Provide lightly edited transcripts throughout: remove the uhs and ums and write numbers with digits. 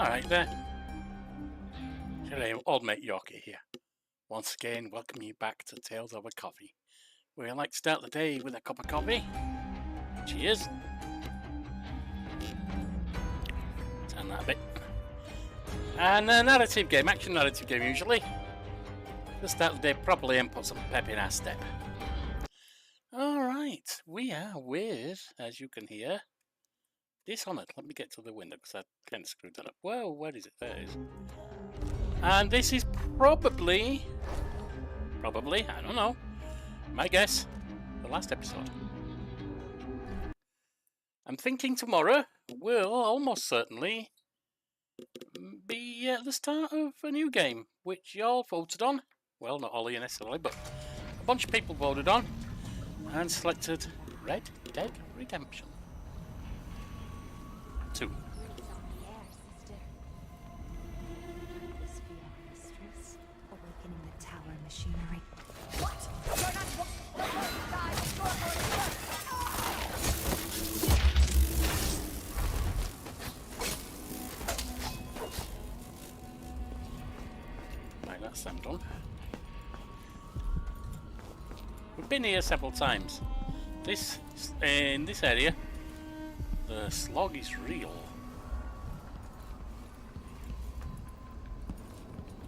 Alright there. Hello, old mate Yorkie here. Once again, welcome you back to Tales Over Coffee, where I like to start the day with a cup of coffee. Cheers. Turn that a bit. And a narrative game, action narrative game usually. Let's start the day properly and put some pep in our step. Alright, we are with, as you can hear, Dishonored. Let me get to the window because I kind of screwed that up. Whoa, where is it? There it is. And this is probably, I don't know, my guess, the last episode. I'm thinking tomorrow will almost certainly be the start of a new game, which y'all voted on. Well, not all of you necessarily, but a bunch of people voted on and selected Red Dead Redemption 2. Awakening the tower machinery. What? You're not Right, that's them done. We've been here several times. In this area, the slog is real.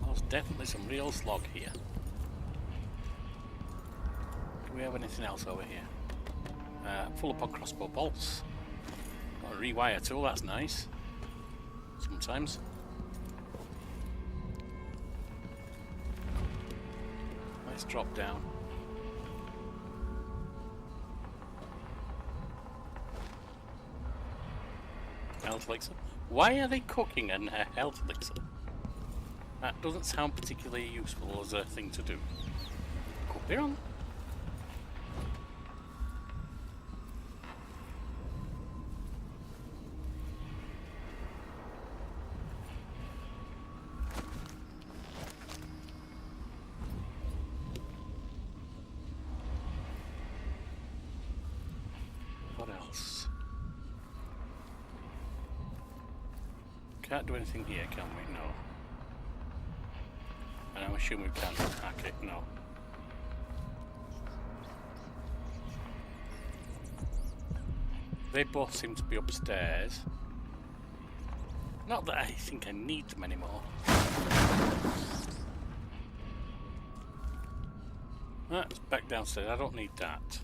There's definitely some real slog here. Do we have anything else over here? Full upon crossbow bolts. Got a rewire tool, that's nice. Sometimes. Let's drop down. Health elixir. Why are they cooking a health elixir? That doesn't sound particularly useful as a thing to do. Could be wrong. What else? Can't do anything here, can we? No. And I'm assuming we can't hack it, no. They both seem to be upstairs. Not that I think I need them anymore. That's back downstairs, I don't need that.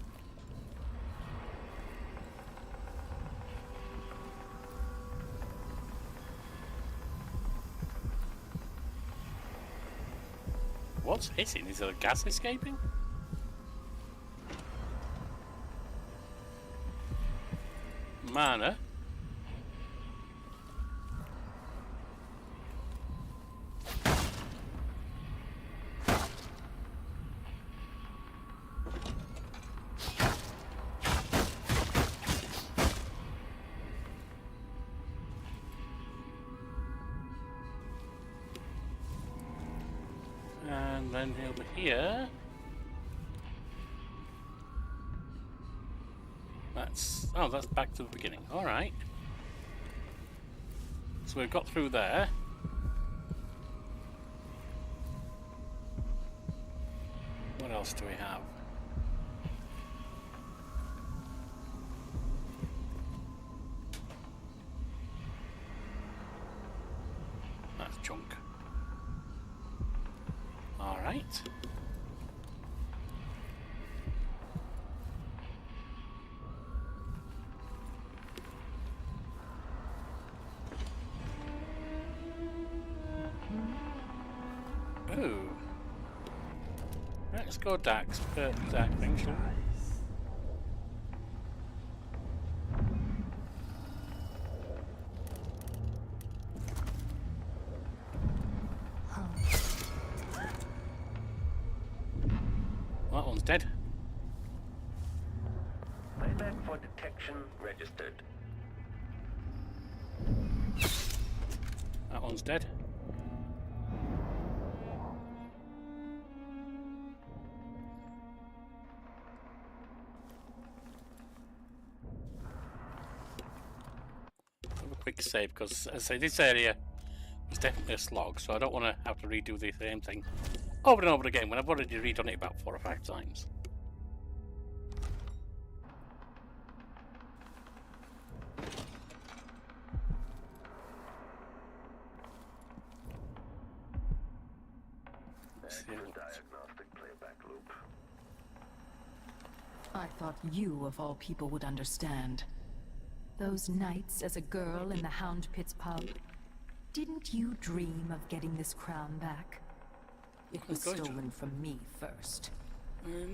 What's hitting? Is there gas escaping? Mana? And then over here, that's back to the beginning. All right. So we've got through there. What else do we have? That's junk. All right. Ooh. Let's go dark thing, shall we? That one's dead. Playback for detection registered. That one's dead. Have a quick save, because as I say, this area It's definitely a slog, so I don't want to have to redo the same thing over and over again when I've already redone it about 4 or 5 times. Diagnostic playback loop. I thought you, of all people, would understand. Those nights as a girl in the Hound Pit's pub. Didn't you dream of getting this crown back? It was going to. stolen from me first.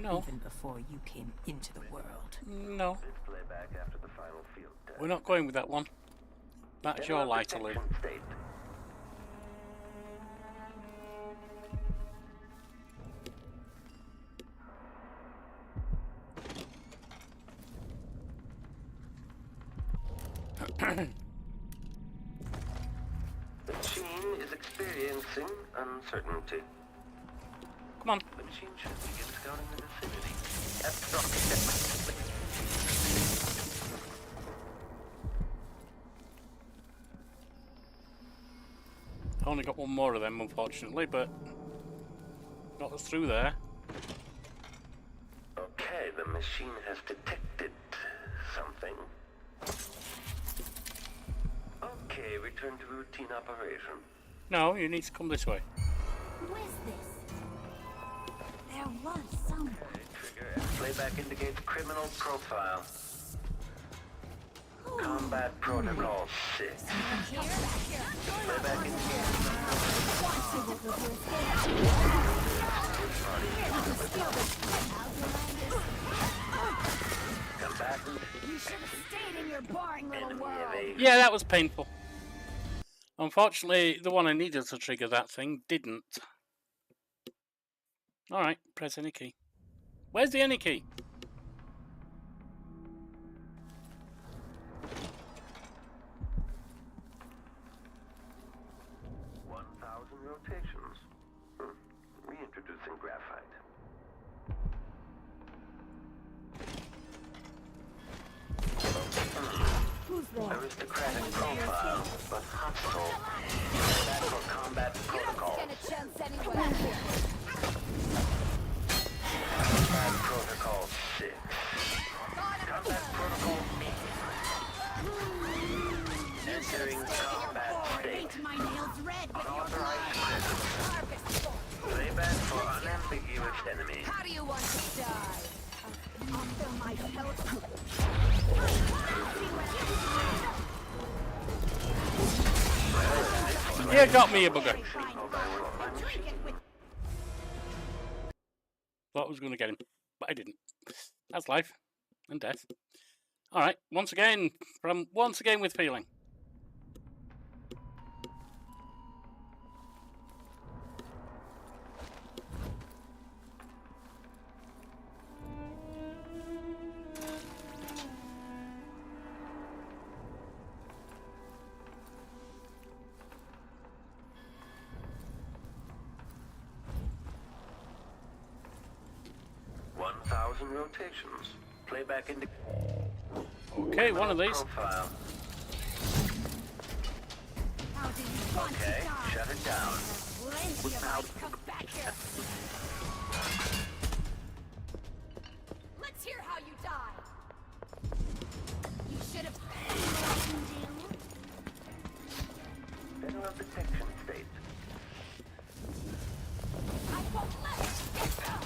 No. Even before you came into the world. No. This playback after the final field test. We're not going with that one. That's your lie to live. Detection state. The machine is experiencing uncertainty. Come on. The machine should begin scouting the vicinity. That's I only got one more of them, unfortunately, but got us through there. Okay, the machine has detected something. Okay, return to routine operation. No, you need to come this way. Who is this? There was someone. Trigger and playback indicates criminal profile. Combat protocol 6. Playback indicates combatant. You should have stayed in your boring little Enemy world. evade. Yeah, that was painful. Unfortunately, the one I needed to trigger that thing didn't. Alright, press any key. Where's the any key? Rotations. Reintroducing graphite. Who's there? Aristocratic profile, but hostile. That for combat protocol. Stand a chance anyway. Combat protocol 6. Combat protocol 8. Entering combat state. Paint my nails red with your Unauthorized blood. presence. Playback for unambiguous enemy. How do you want to die? I'll fill my belt. Yeah, got me a bugger. Thought I was going to get him, but I didn't. That's life and death. Alright, once again with feeling. Rotations. Playback into. Okay, one of these. Profile. How do you want Okay, to die? shut it down. Plenty of ice. Come back here. Let's hear how you die. You should have enlightened you. General detection state. I won't let it get out.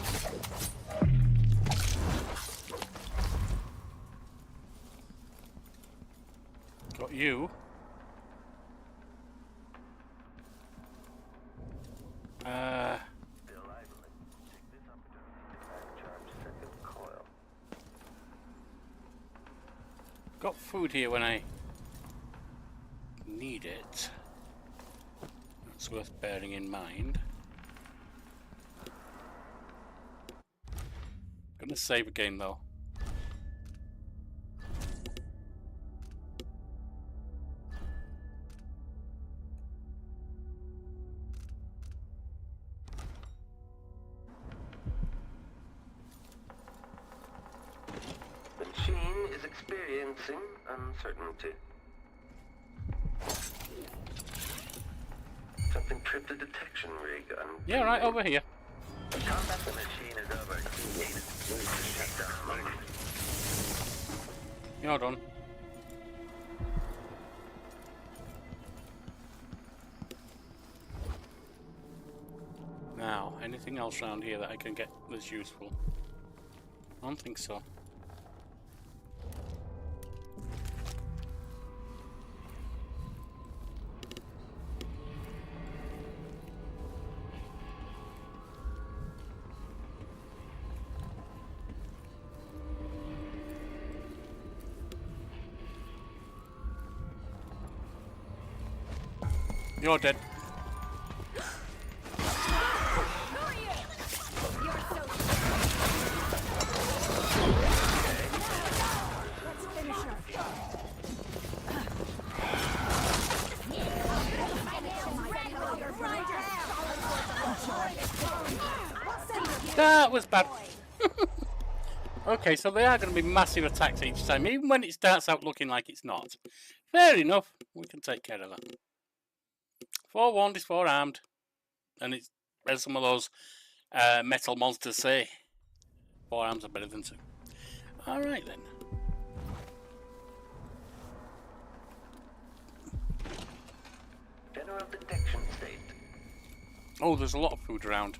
Got you. Delilah, take this opportunity to charge second coil. Got food here when I need it. That's worth bearing in mind. Gonna save again though. The machine is experiencing uncertainty. trip the detection rig on... Yeah, right over here. Combat the machine is over. Needs to shut down. You're done. Now, anything else around here that I can get that's useful? I don't think so. You're dead. That was bad. Okay, so they are going to be massive attacks each time, even when it starts out looking like it's not. Fair enough. We can take care of that. Forewarned is forearmed. And it's, as some of those metal monsters say, 4 arms are better than 2. Alright then. General detection state. Oh, there's a lot of food around.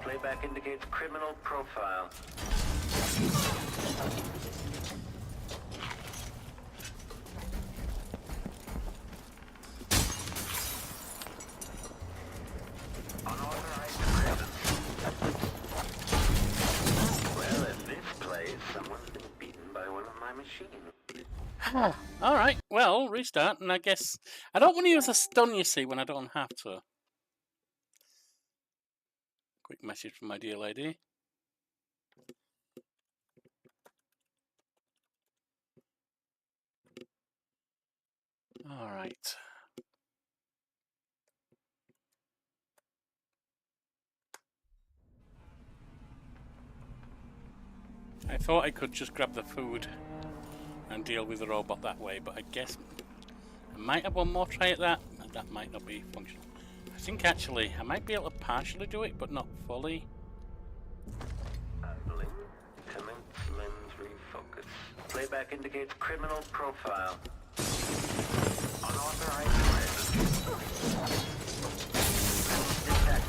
Playback indicates criminal profile. Unauthorized presence. Well, in this place, someone's been beaten by one of my machines. Alright, well, restart, and I guess... I don't want to use a stun, you see, when I don't have to. Quick message from my dear lady. Alright. I thought I could just grab the food and deal with the robot that way, but I guess I might have one more try at that, and that might not be functional. I think actually I might be able to partially do it, but not fully. Handling. Commence lens refocus. Playback indicates criminal profile. Unauthorized presence. Detect.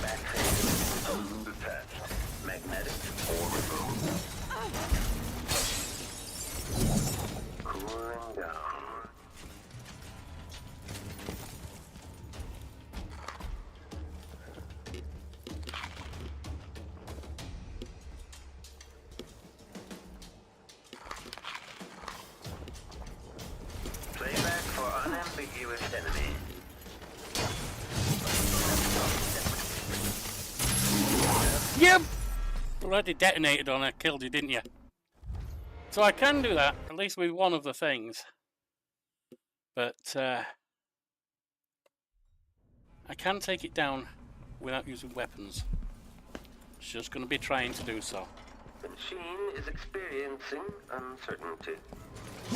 Backface. Detached. Magnetic orbital. Cooling down. Playback for unambiguous enemy. Yep! Bloody detonated on her, killed you, didn't you? So I can do that, at least with one of the things. But, I can take it down without using weapons. It's just going to be trying to do so. The machine is experiencing uncertainty.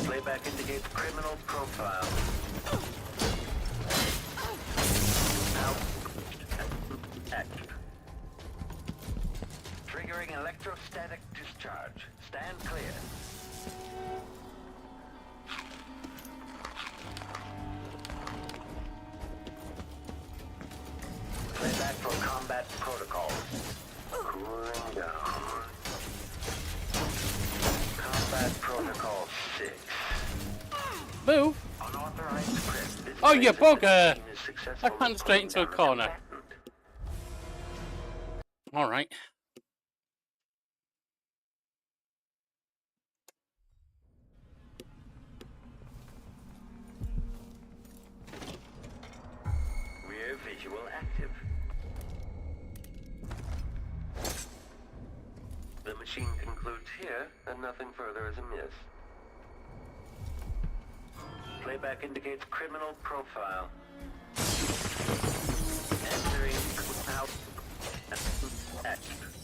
Playback indicates criminal profile. Now, active. Triggering electrostatic discharge. Stand clear. Playback for combat protocols. Cooling down. Combat protocol 6. Move! Unauthorized press. Oh, you bugger! I ran straight into a corner. Alright. Rear visual active. The machine concludes here, and nothing further is amiss. Playback indicates criminal profile. Entering out. Active.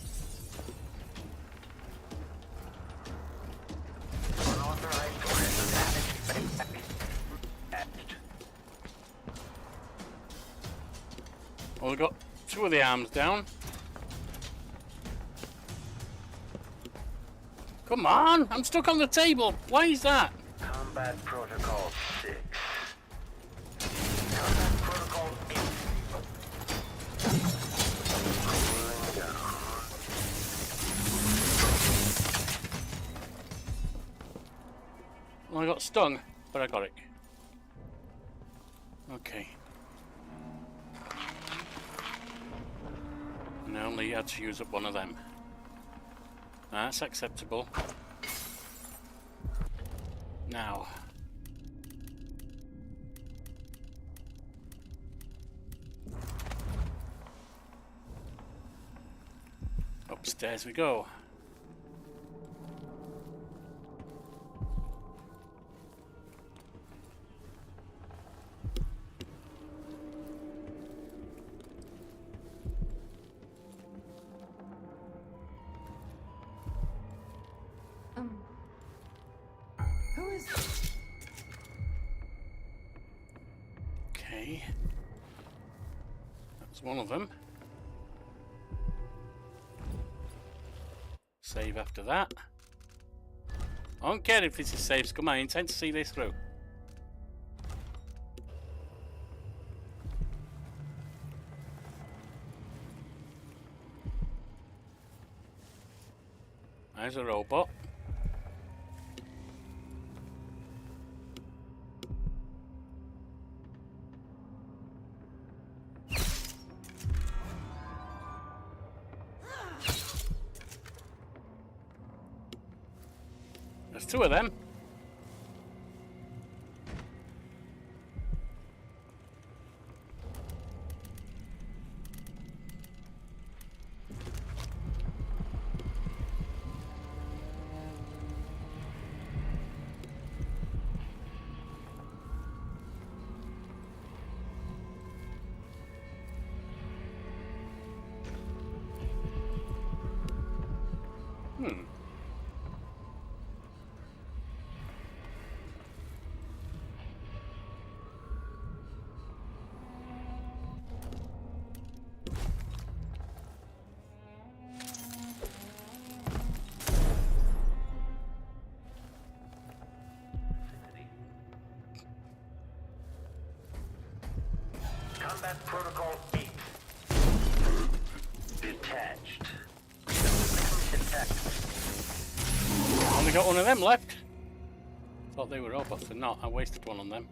Well, we've got 2 of the arms down. Come on! I'm stuck on the table! Why is that? Combat Protocol 6. Combat Protocol 8. Cooling down. Well, I got stung, but I got it. Okay. And I only had to use up 1 of them. That's acceptable. Now. Upstairs we go. Who is this? Okay. That's one of them. Save after that. I don't care if this is safe scum, I intend to see this through. There's a robot. There's 2 of them. Combat Protocol 8. Detached. Detected. Only got 1 of them left. Thought they were robots, they're not. I wasted 1 on them.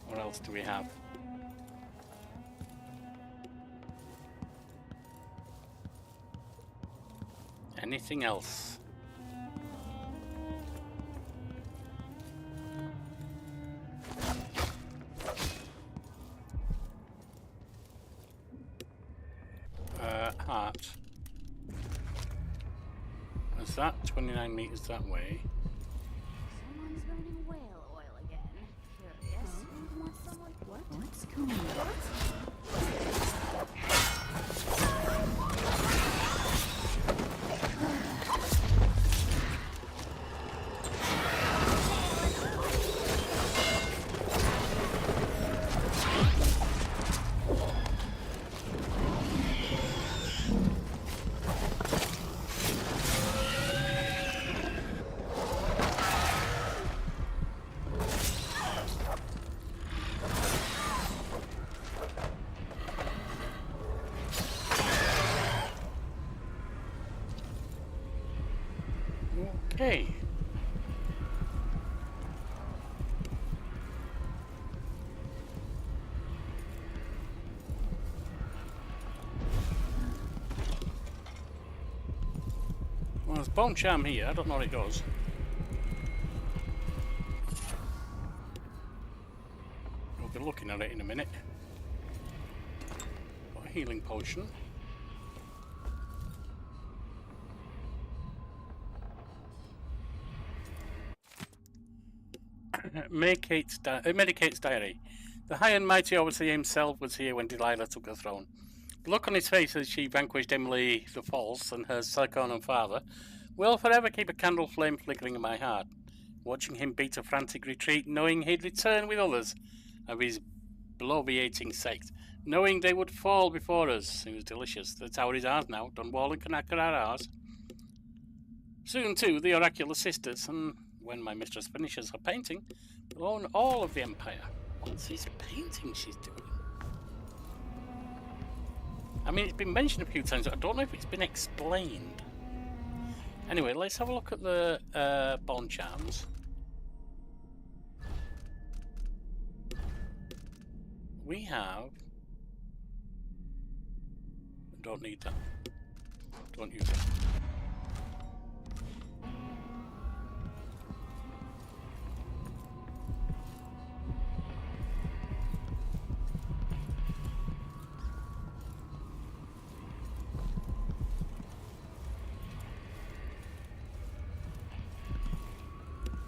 What else do we have? Anything else? Heart. Is that 29 meters that way? Someone's burning whale oil again. Curious. Who'd want someone? What's going on? Okay. Well, there's bone charm here. I don't know what it does. We'll be looking at it in a minute. Got a healing potion. Medicate's diary. The high and mighty overseer himself was here when Delilah took the throne. The look on his face as she vanquished Emily the False and her Sarkonan father will forever keep a candle flame flickering in my heart, watching him beat a frantic retreat, knowing he'd return with others of his bloviating sect, knowing they would fall before us. It was delicious. The tower is ours now. Dunwall and Kanaka are ours. Soon, too, the oracular sisters, and when my mistress finishes her painting, will own all of the empire. What's this painting she's doing? I mean, it's been mentioned a few times, but I don't know if it's been explained. Anyway, let's have a look at the bond charms. We have... Don't need that. Don't use it.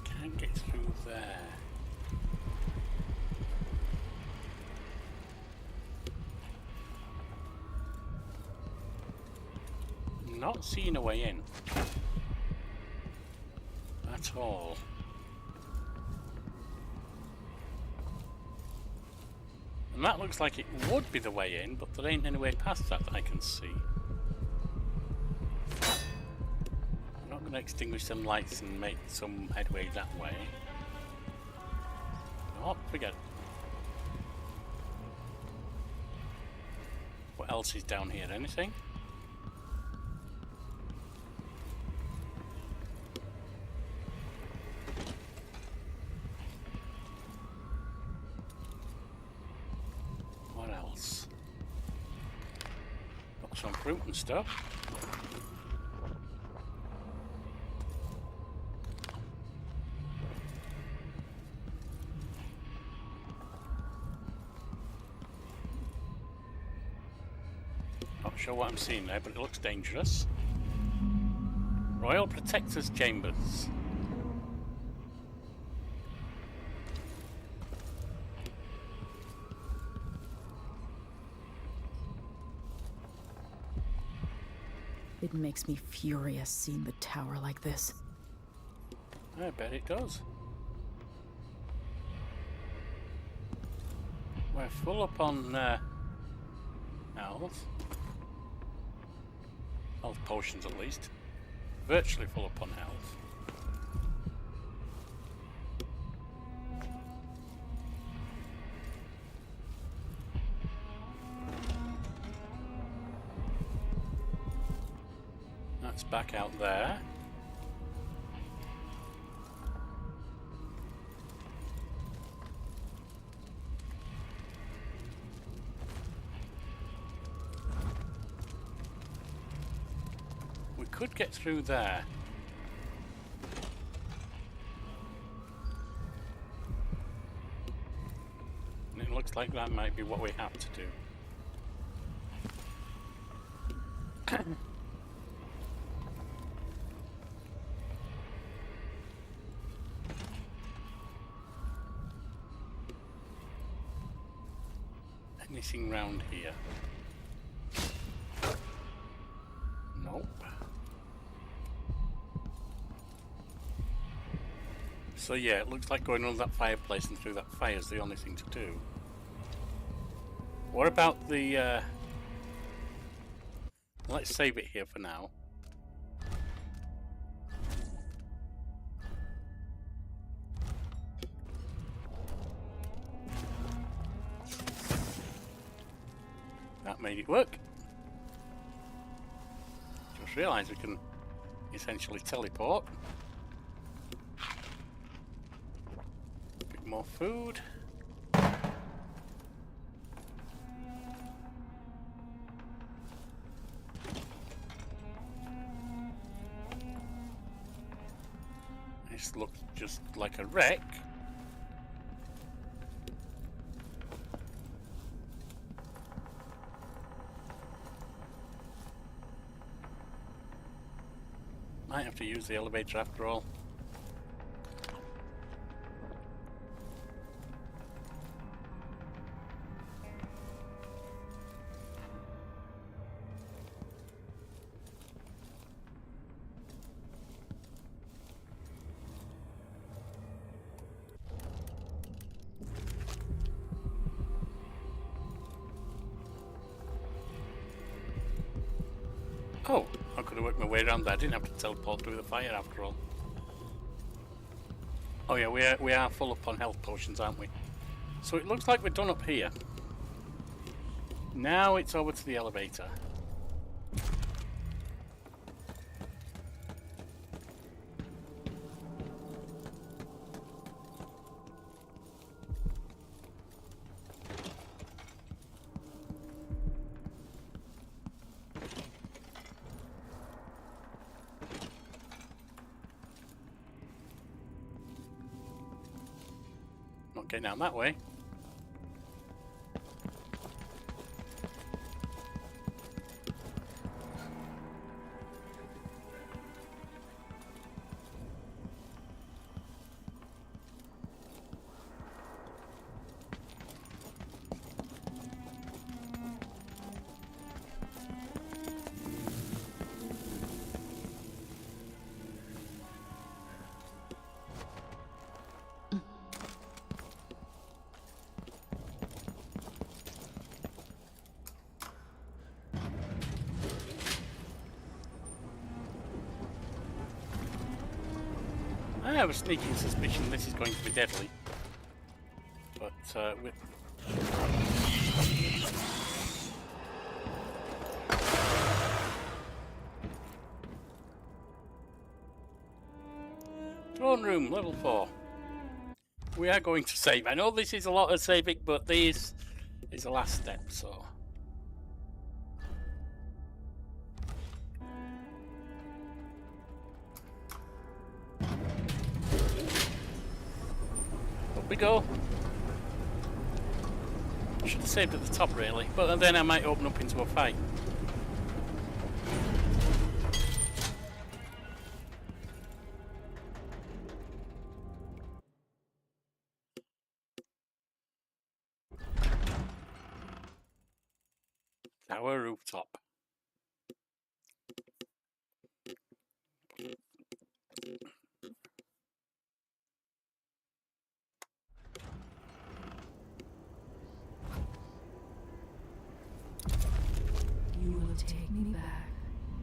Can't get through there. Not seeing a way in at all. And that looks like it would be the way in, but there ain't any way past that I can see. I'm not going to extinguish some lights and make some headway that way. Oh, forget it. What else is down here? Anything? Some fruit and stuff. Not sure what I'm seeing there, but it looks dangerous. Royal Protector's Chambers. It makes me furious seeing the tower like this. I bet it does. We're full up on health. Health potions at least. Virtually full up on health. That's back out there. We could get through there. And it looks like that might be what we have to do. Anything round here? Nope. So yeah, it looks like going under that fireplace and through that fire is the only thing to do. What about the... Let's save it here for now. That made it work. Just realised we can essentially teleport. A bit more food. This looks just like a wreck. Might have to use the elevator after all. Oh, I could have worked my way around that. I didn't have to teleport through the fire after all. Oh yeah, we are full up on health potions, aren't we? So it looks like we're done up here. Now it's over to the elevator. Not getting down that way. I have a sneaking suspicion this is going to be deadly. But, Throne room, level 4. We are going to save. I know this is a lot of saving, but this is the last step, so... Up we go. Should have saved at the top really, but then I might open up into a fight. Tower rooftop. You will take me back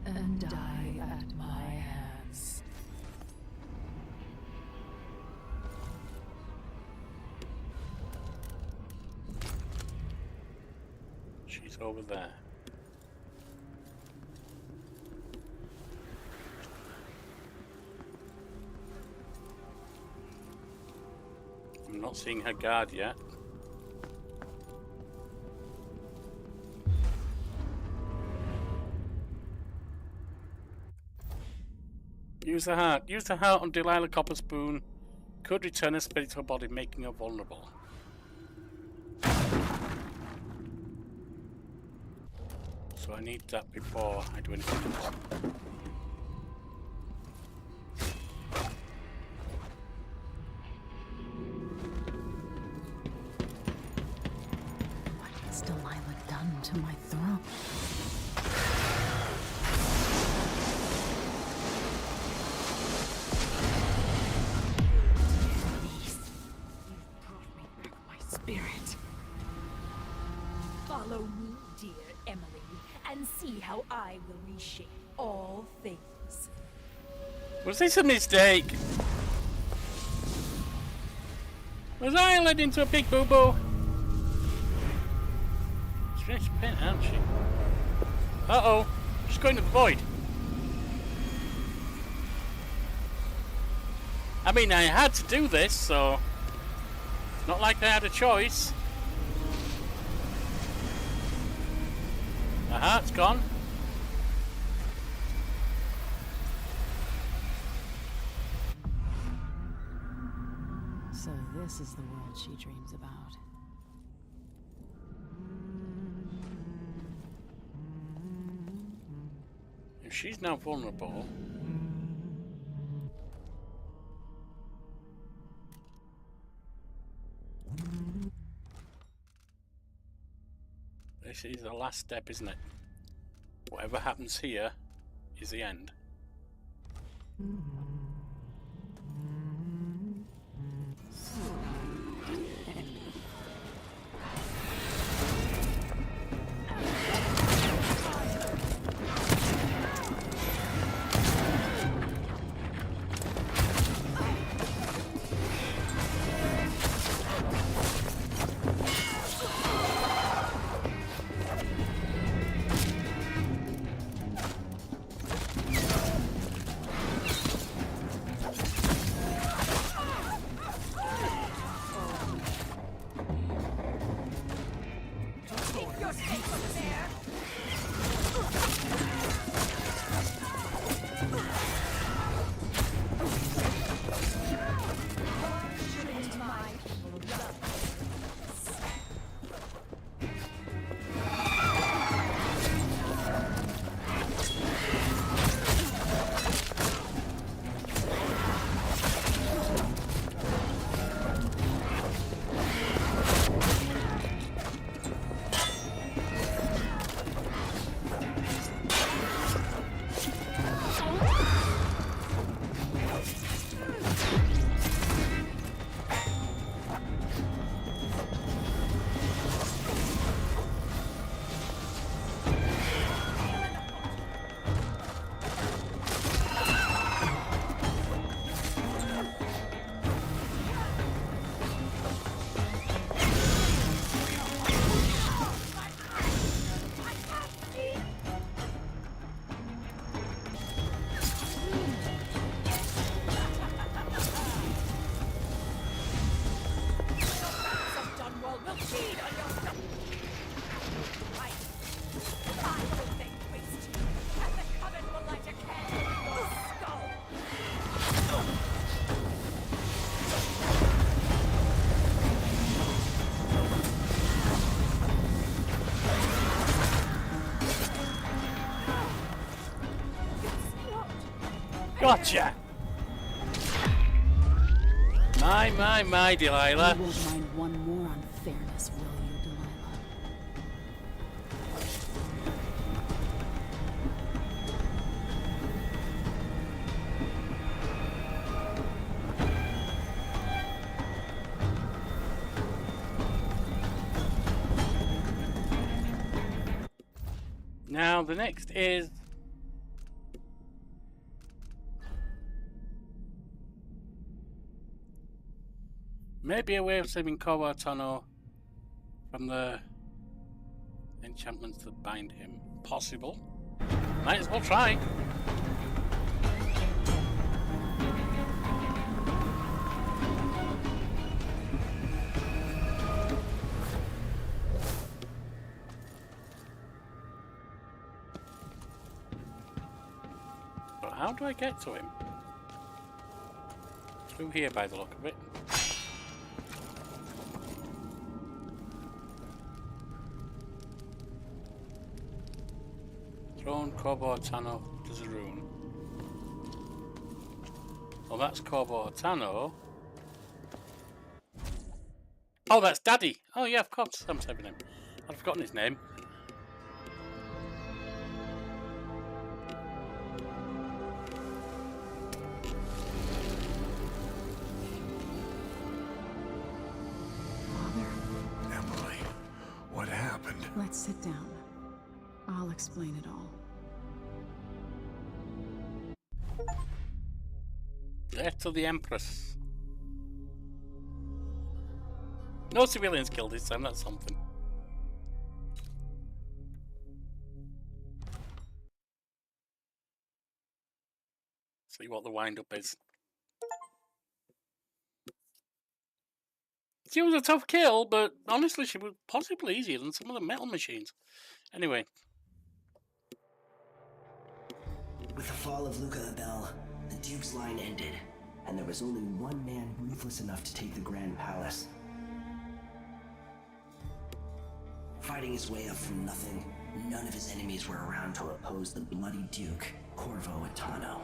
and die at my hands. She's over there. I'm not seeing her guard yet. Use the heart. Use the heart on Delilah Copper Spoon. Could return a spirit to her body, making her vulnerable. So I need that before I do anything else. What has Delilah done to my throne? Spirit. Follow me, dear Emily, and see how I will reshape all things. Was this a mistake? Was I led into a big boo-boo? Stretch pen, aren't she? Uh-oh. She's going to the void. I mean, I had to do this, so... Not like I had a choice. Aha, it's gone. So this is the world she dreams about. If she's now vulnerable... This is the last step, isn't it? Whatever happens here is the end. Gotcha! My, Delilah. You won't mind one more unfairness, will you, Delilah? Now, the next is... maybe a way of saving Corvo Attano from the enchantments that bind him. Possible. Might as well try. But how do I get to him? Through here by the look of it. Throne Corvo Attano to Zaroon. Oh, that's Corvo Attano. Oh, that's Daddy. Oh, yeah, of course. I'm saving him. I'd forgotten his name. Father, Emily, what happened? let's sit down. I'll explain it all. Death to the Empress. No civilians killed this time, that's something. See what the wind-up is. She was a tough kill, but honestly she was possibly easier than some of the metal machines. Anyway. With the fall of Luca Abel, the Duke's line ended, and there was only one man ruthless enough to take the Grand Palace. Fighting his way up from nothing, none of his enemies were around to oppose the bloody Duke, Corvo Attano.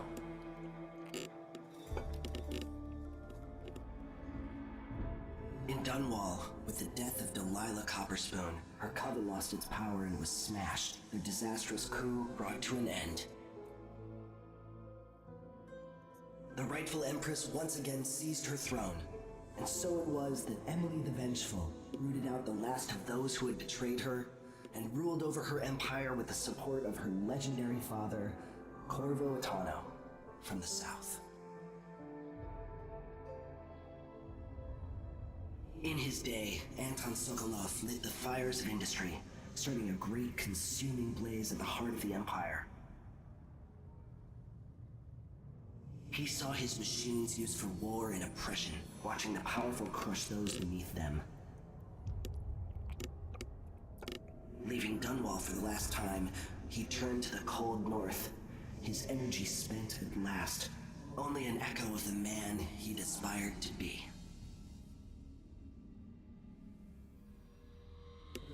In Dunwall, with the death of Delilah Copperspoon, her coven lost its power and was smashed, their disastrous coup brought to an end. The rightful Empress once again seized her throne, and so it was that Emily the Vengeful rooted out the last of those who had betrayed her and ruled over her empire with the support of her legendary father, Corvo Attano, from the south. In his day, Anton Sokolov lit the fires of industry, starting a great consuming blaze at the heart of the empire. He saw his machines used for war and oppression, watching the powerful crush those beneath them. Leaving Dunwall for the last time, he turned to the cold north, his energy spent at last, only an echo of the man he'd aspired to be.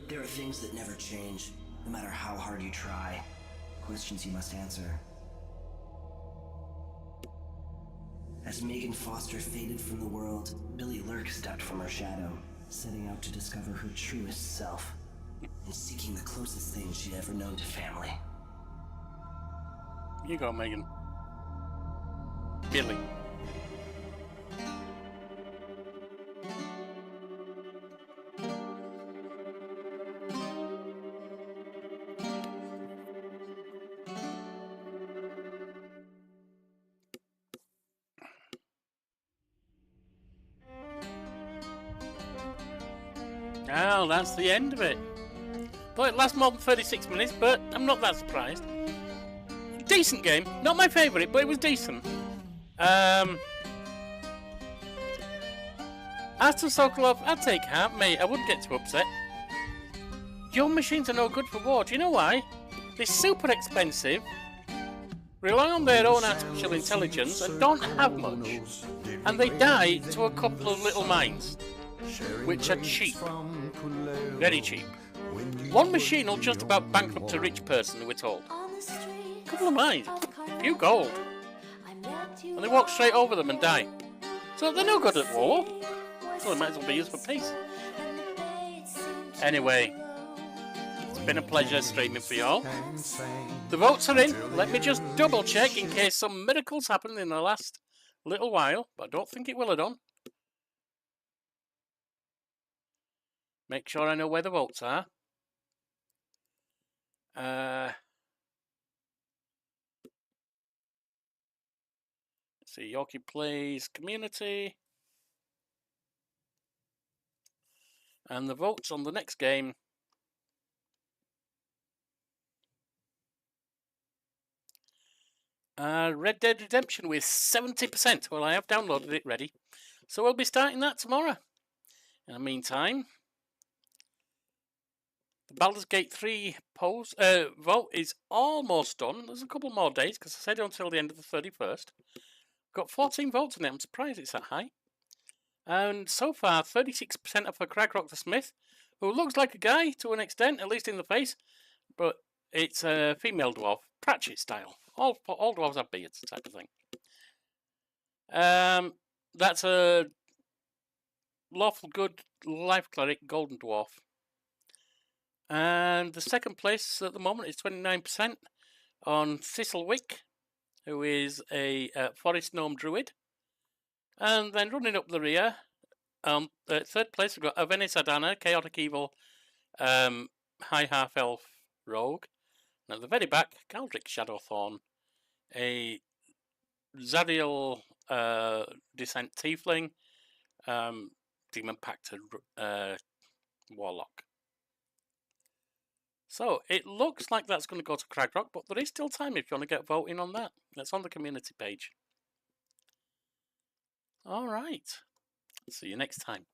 There are things that never change, no matter how hard you try. Questions you must answer. As Megan Foster faded from the world, Billy Lurk stepped from her shadow, setting out to discover her truest self, and seeking the closest thing she'd ever known to family. You go, Megan. Billy. Well, that's the end of it. Thought it lasts more than 36 minutes, but I'm not that surprised. Decent game. Not my favourite, but it was decent. As to Sokolov, I'd take heart, mate. I wouldn't get too upset. Your machines are no good for war. Do you know why? They're super expensive, rely on their own artificial intelligence, and don't have much. And they die to a couple of little mines, which are cheap. Very cheap. One machine will just about bankrupt a rich person, we're told. A couple of mines. A few gold. And they walk straight over them and die. So they're no good at war. So they might as well be used for peace. Anyway, it's been a pleasure streaming for y'all. The votes are in. Let me just double check in case some miracles happened in the last little while, but I don't think it will have done. Make sure I know where the votes are. Let's see, Yorkie Plays Community. And the votes on the next game. Red Dead Redemption with 70%. Well, I have downloaded it ready. So we'll be starting that tomorrow. In the meantime, the Baldur's Gate 3 vote is almost done. There's a couple more days because I said until the end of the 31st. Got 14 votes on it. I'm surprised it's that high. And so far, 36% are for Cragrock the Smith, who looks like a guy to an extent, at least in the face, but it's a female dwarf, Pratchett style. All dwarves have beards, type of thing. That's a lawful good life cleric, golden dwarf. And the second place at the moment is 29% on Thistlewick, who is a forest gnome druid. And then running up the rear, third place we've got Avenis Adana, chaotic evil, high half-elf rogue. And at the very back, Galdric Shadowthorn, a Zadiel descent tiefling, demon pacted warlock. So it looks like that's going to go to Cragrock, but there is still time if you want to get voting on that. That's on the community page. All right. See you next time.